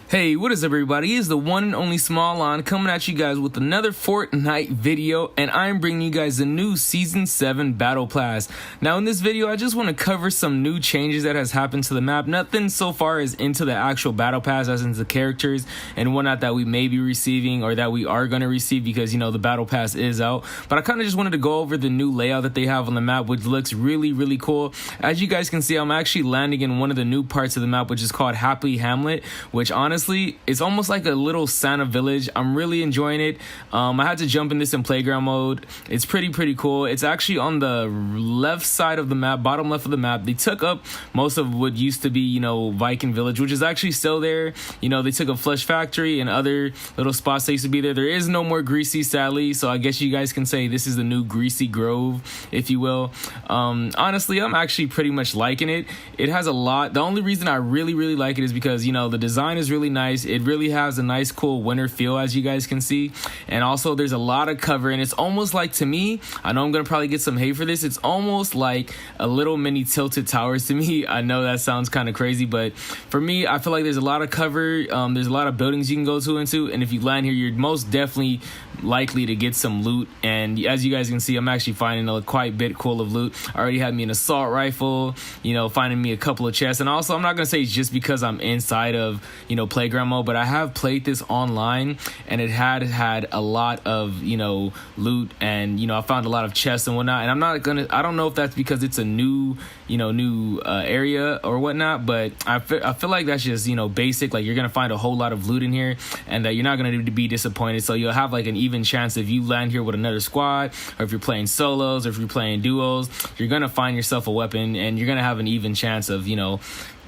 Hey, what is up everybody? It's the one and only Small coming at you guys with another Fortnite video, and I'm bringing you guys the new Season 7 Battle Pass. Now in this video, I just want to cover some new changes that has happened to the map. Nothing so far is into the actual Battle Pass, as into the characters and whatnot that we may be receiving or that we are going to receive because, you know, the Battle Pass is out. But I kind of just wanted to go over the new layout that they have on the map, which looks really cool. As you guys can see, I'm actually landing in one of the new parts of the map, which is called Hamlet, which honestly, it's almost like a little Santa village. I'm really enjoying it. I had to jump in this in playground mode. It's pretty cool. It's actually on the left side of the map, bottom left of the map. They took up most of what used to be, you know, Viking Village, which is actually still there. You know, they took a Flesh Factory and other little spots that used to be there. There is no more Greasy, sadly, so I guess you guys can say this is the new Greasy Grove, if you will. Honestly, I'm actually pretty much liking it. It has a lot. The only reason I really like it is because, you know, the design is really nice. It really has a nice cool winter feel, as you guys can see, and also there's a lot of cover, and it's almost like, to me, I know I'm gonna probably get some hate for this, it's almost like a little mini Tilted Towers to me. I know that sounds kind of crazy, but for me, I feel like there's a lot of cover. There's a lot of buildings you can go to into, and if you land here, you're most definitely likely to get some loot. And as you guys can see, I'm actually finding a quite bit cool of loot. I already had me an assault rifle, you know, finding me a couple of chests. And also, I'm not gonna say it's just because I'm inside of, you know, playground mode, but I have played this online, and it had a lot of, you know, loot, and, you know, I found a lot of chests and whatnot. And I don't know if that's because it's a new, you know, area or whatnot, but I feel like that's just, you know, basic. Like, you're gonna find a whole lot of loot in here, and that you're not gonna be disappointed. So you'll have like an even chance if you land here with another squad, or if you're playing solos, or if you're playing duos, you're gonna find yourself a weapon, and you're gonna have an even chance of, you know,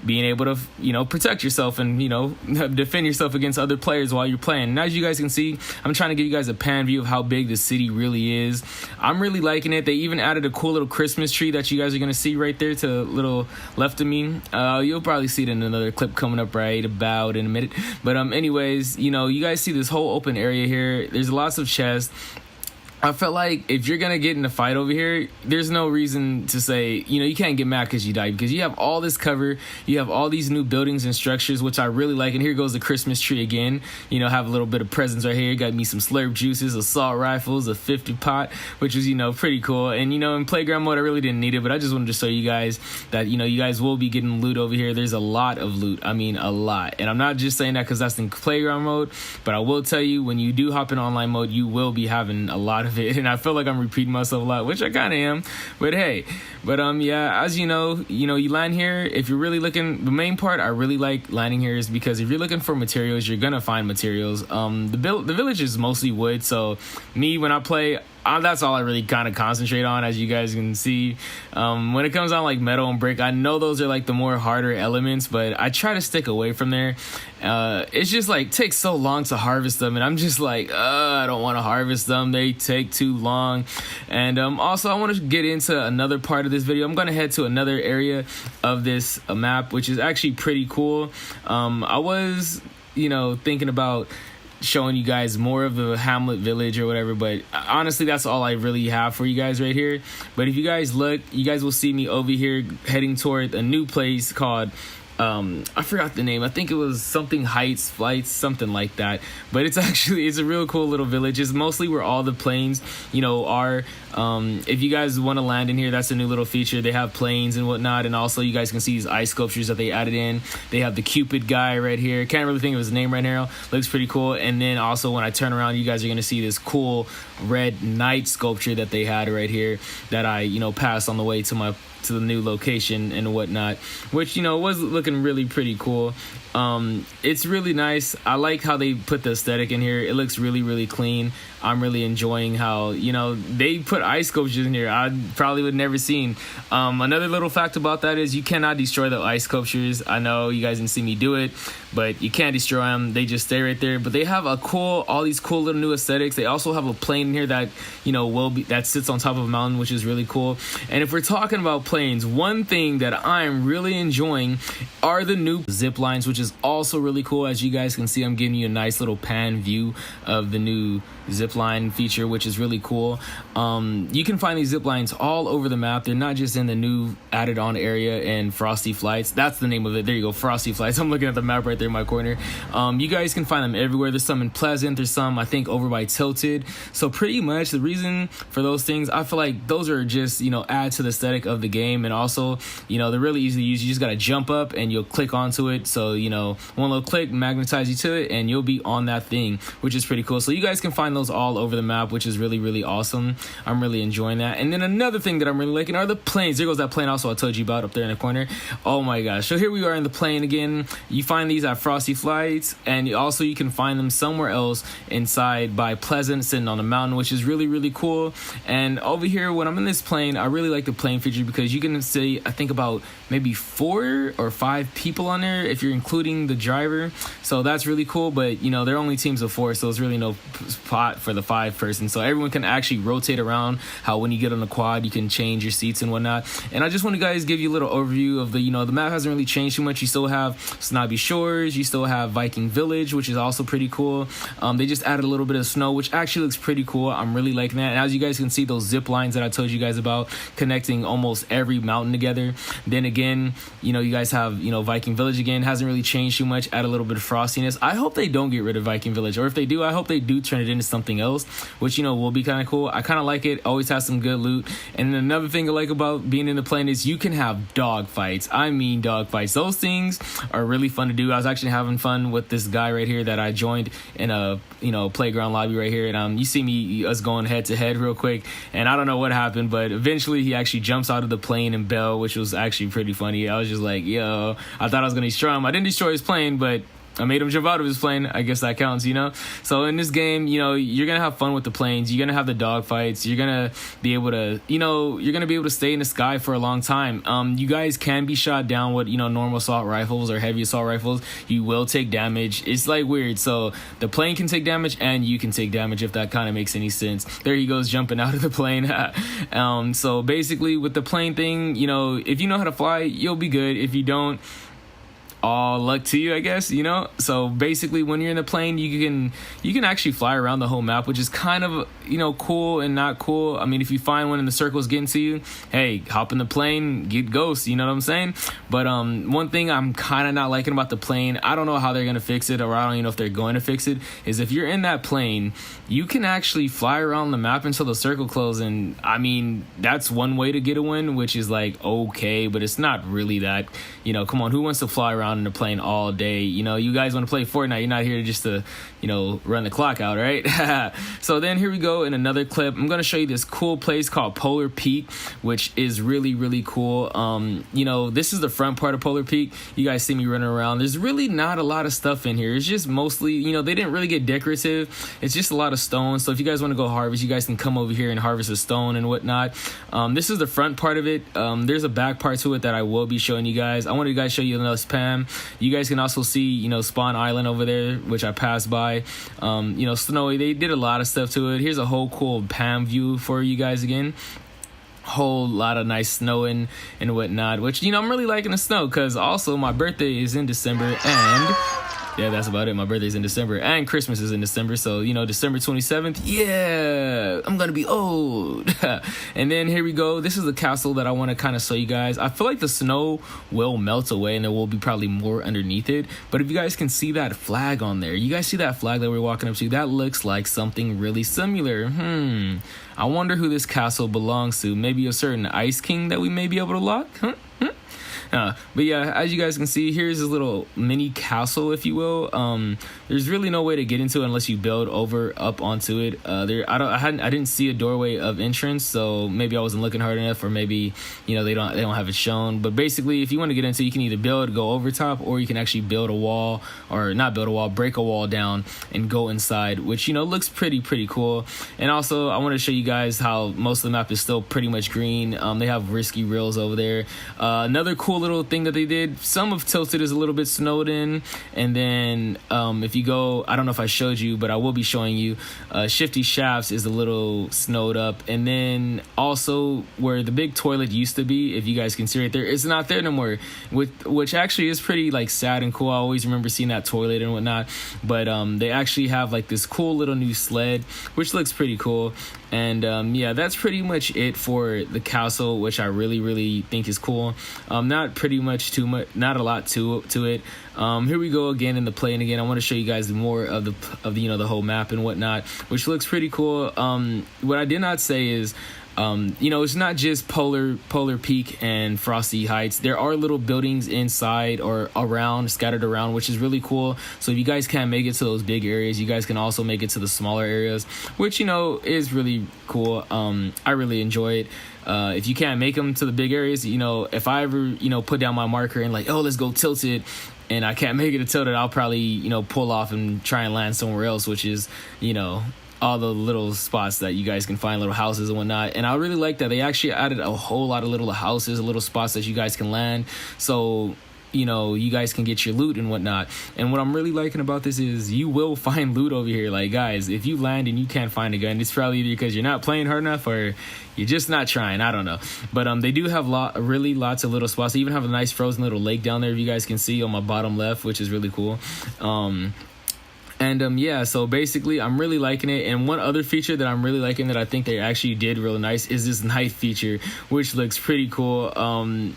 being able to, you know, protect yourself and, you know, defend yourself against other players while you're playing. And as you guys can see, I'm trying to give you guys a pan view of how big the city really is. I'm really liking it. They even added a cool little Christmas tree that you guys are going to see right there to the little left of me. You'll probably see it in another clip coming up right about in a minute. But anyways, you know, you guys see this whole open area here. There's lots of chests. I felt like if you're going to get in a fight over here, there's no reason to say, you know, you can't get mad because you died, because you have all this cover, you have all these new buildings and structures, which I really like. And here goes the Christmas tree again. You know, have a little bit of presents right here. Got me some slurp juices, assault rifles, a 50 pot, which was, you know, pretty cool. And, you know, in playground mode, I really didn't need it, but I just wanted to show you guys that, you know, you guys will be getting loot over here. There's a lot of loot. I mean, a lot. And I'm not just saying that because that's in playground mode, but I will tell you, when you do hop in online mode, you will be having a lot of it. And I feel like I'm repeating myself a lot, which I kind of am, but hey. But yeah, as you know, you land here. If you're really looking, the main part I really like landing here is because if you're looking for materials, you're gonna find materials. The village is mostly wood, so me, when I play, that's all I really kind of concentrate on, as you guys can see. When it comes on like metal and brick, I know those are like the more harder elements, but I try to stick away from there. It's just like takes so long to harvest them, and I'm just like, I don't want to harvest them. They take too long. And also, I want to get into another part of this video. I'm gonna head to another area of this map, which is actually pretty cool. I was, you know, thinking about showing you guys more of the Hamlet village or whatever, but honestly, that's all I really have for you guys right here. But if you guys look, you guys will see me over here heading toward a new place called I forgot the name. I think it was something Heights, Flights, something like that. But it's a real cool little village. It's mostly where all the planes, you know, are. If you guys want to land in here, that's a new little feature. They have planes and whatnot, and also you guys can see these ice sculptures that they added in. They have the Cupid guy right here. Can't really think of his name right now. Looks pretty cool. And then also when I turn around, you guys are gonna see this cool red knight sculpture that they had right here that I, you know, passed on the way to the new location and whatnot, which, you know, was looking really pretty cool. It's really nice. I like how they put the aesthetic in here. It looks really clean. I'm really enjoying how, you know, they put ice sculptures in here. I probably would never seen. Another little fact about that is you cannot destroy the ice sculptures. I know you guys didn't see me do it, but you can't destroy them. They just stay right there. But they have all these cool little new aesthetics. They also have a plane in here that, you know, that sits on top of a mountain, which is really cool. And if we're talking about planes, one thing that I'm really enjoying are the new zip lines, which is also really cool. As you guys can see, I'm giving you a nice little pan view of the new zipline feature, which is really cool. You can find these zip lines all over the map. They're not just in the new added on area in Frosty Flights. That's the name of it. There you go, Frosty Flights. I'm looking at the map right there in my corner. You guys can find them everywhere. There's some in Pleasant. There's some, I think, over by Tilted. So pretty much the reason for those things, I feel like those are just, add to the aesthetic of the game. And also, they're really easy to use. You just got to jump up and you'll click onto it. So, one little click magnetize you to it and you'll be on that thing, which is pretty cool. So you guys can find those all over the map, which is really, really awesome. I'm really enjoying that. And then another thing that I'm really liking are the planes. There goes that plane also I told you about up there in the corner. Oh my gosh. So here we are in the plane again. You find these at Frosty Flights, and also you can find them somewhere else inside by Pleasant, sitting on a mountain, which is really, really cool. And over here, when I'm in this plane, I really like the plane feature because you can see, I think, about maybe 4 or 5 people on there if you're including the driver. So that's really cool. But they're only teams of 4, so there's really no spot for the 5 person. So everyone can actually rotate around. How when you get on the quad, you can change your seats and whatnot. And I just want to guys give you a little overview of the the map hasn't really changed too much. You still have Snobby Shores, you still have Viking Village, which is also pretty cool. They just added a little bit of snow, which actually looks pretty cool. I'm really liking that. And as you guys can see, those zip lines that I told you guys about, connecting almost every mountain together. Then again, you guys have Viking Village again, hasn't really changed too much. Add a little bit of frostiness. I hope they don't get rid of Viking Village, or if they do, I hope they do turn it into something else, which will be kind of cool. I kind of like it. Always has some good loot. And another thing I like about being in the plane is you can have dog fights. I mean dog fights. Those things are really fun to do. I was actually having fun with this guy right here that I joined in a playground lobby right here, and you see us going head to head real quick, and I don't know what happened, but eventually he actually jumps out of the plane and bail, which was actually pretty funny. I was just like, yo, I thought I was gonna destroy him. I didn't destroy his plane, but I made him jump out of his plane. I guess that counts, So in this game, you're gonna have fun with the planes. You're gonna have the dog fights. You're gonna be able to, you're gonna be able to stay in the sky for a long time. You guys can be shot down with, normal assault rifles or heavy assault rifles. You will take damage. It's like weird. So the plane can take damage and you can take damage, if that kind of makes any sense. There he goes, jumping out of the plane. So basically with the plane thing, if you know how to fly, you'll be good. If you don't, all luck to you, I guess, So basically when you're in the plane, you can actually fly around the whole map, which is kind of, cool and not cool. I mean, if you find one in the circles getting to you, hey, hop in the plane, get ghost, you know what I'm saying? But one thing I'm kind of not liking about the plane, I don't know how they're going to fix it, or I don't even know if they're going to fix it, is if you're in that plane, you can actually fly around the map until the circle closes. And I mean, that's one way to get a win, which is like, okay, but it's not really that, come on, who wants to fly around in a plane all day? You guys want to play Fortnite. You're not here just to run the clock out, right? So then here we go in another clip. I'm going to show you this cool place called Polar Peak, which is really, really cool. This is the front part of Polar Peak. You guys see me running around. There's really not a lot of stuff in here. It's just mostly, they didn't really get decorative. It's just a lot of stone. So if you guys want to go harvest, you guys can come over here and harvest a stone and whatnot. This is the front part of it. There's a back part to it that I will be showing you guys. I wanted to guys show you another spam. You guys can also see, Spawn Island over there, which I passed by. Snowy, they did a lot of stuff to it. Here's a whole cool Pam view for you guys again. Whole lot of nice snow and whatnot, which, I'm really liking the snow because also my birthday is in December, and yeah, that's about it. My birthday's in December and Christmas is in December. So, December 27th. Yeah, I'm going to be old. And then here we go. This is the castle that I want to kind of show you guys. I feel like the snow will melt away and there will be probably more underneath it. But if you guys can see that flag on there, you guys see that flag that we're walking up to? That looks like something really similar. I wonder who this castle belongs to. Maybe a certain ice king that we may be able to lock? But yeah, as you guys can see, here's this little mini castle, if you will. There's really no way to get into it unless you build up onto it. I didn't see a doorway of entrance, so maybe I wasn't looking hard enough, or maybe they don't have it shown. But basically, if you want to get into it, you can either go over top, or you can actually build a wall, or not build a wall, break a wall down and go inside, which looks pretty cool. And also, I want to show you guys how most of the map is still pretty much green. They have risky rails over there. Another cool little thing that they did. Some of Tilted is a little bit snowed in, and then if you go, I don't know if I showed you, but I will be showing you, Shifty Shafts is a little snowed up, and then also where the big toilet used to be, if you guys can see right there, it's not there no more, which actually is pretty like sad and cool. I always remember seeing that toilet and whatnot, but they actually have like this cool little new sled, which looks pretty cool. And yeah, that's pretty much it for the castle, which I really think is cool. Not not a lot to it. Here we go again in the play, and again I want to show you guys more of the the whole map and whatnot, which looks pretty cool. What I did not say is, it's not just Polar Peak and Frosty Heights. There are little buildings inside or scattered around, which is really cool. So if you guys can't make it to those big areas, you guys can also make it to the smaller areas, which is really cool. I really enjoy it. If you can't make them to the big areas, if I ever put down my marker and like, oh, let's go Tilted, and I can't make it to Tilted, I'll probably pull off and try and land somewhere else, which is all the little spots that you guys can find, little houses and whatnot. And I really like that they actually added a whole lot of little houses, little spots that you guys can land, so you guys can get your loot and whatnot. And what I'm really liking about this is you will find loot over here. Like, guys, if you land and you can't find a gun, it's probably either because you're not playing hard enough or you're just not trying. I don't know. But they do have really lots of little spots. They even have a nice frozen little lake down there, if you guys can see on my bottom left, which is really cool. Yeah, so basically I'm really liking it. And one other feature that I'm really liking that I think they actually did really nice is this night feature, which looks pretty cool.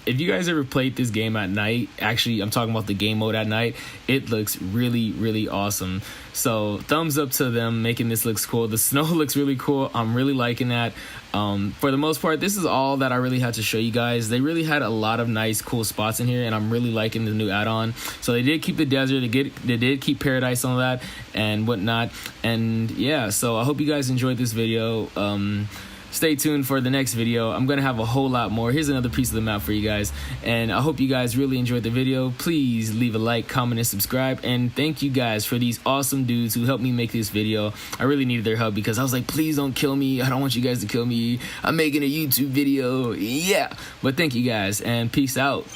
If you guys ever played this game at night, actually I'm talking about the game mode at night, it looks really awesome. So thumbs up to them making this looks cool. The snow looks really cool. I'm really liking that. For the most part, this is all that I really had to show you guys. They really had a lot of nice cool spots in here, and I'm really liking the new add-on. So they did keep the desert, they did keep paradise on that and whatnot. And yeah, so I hope you guys enjoyed this video. Stay tuned for the next video. I'm gonna have a whole lot more. Here's another piece of the map for you guys, and I hope you guys really enjoyed the video. Please leave a like, comment, and subscribe. And thank you guys for these awesome dudes who helped me make this video. I really needed their help because I was like, please don't kill me. I don't want you guys to kill me. I'm making a YouTube video. Yeah, but thank you guys, and peace out.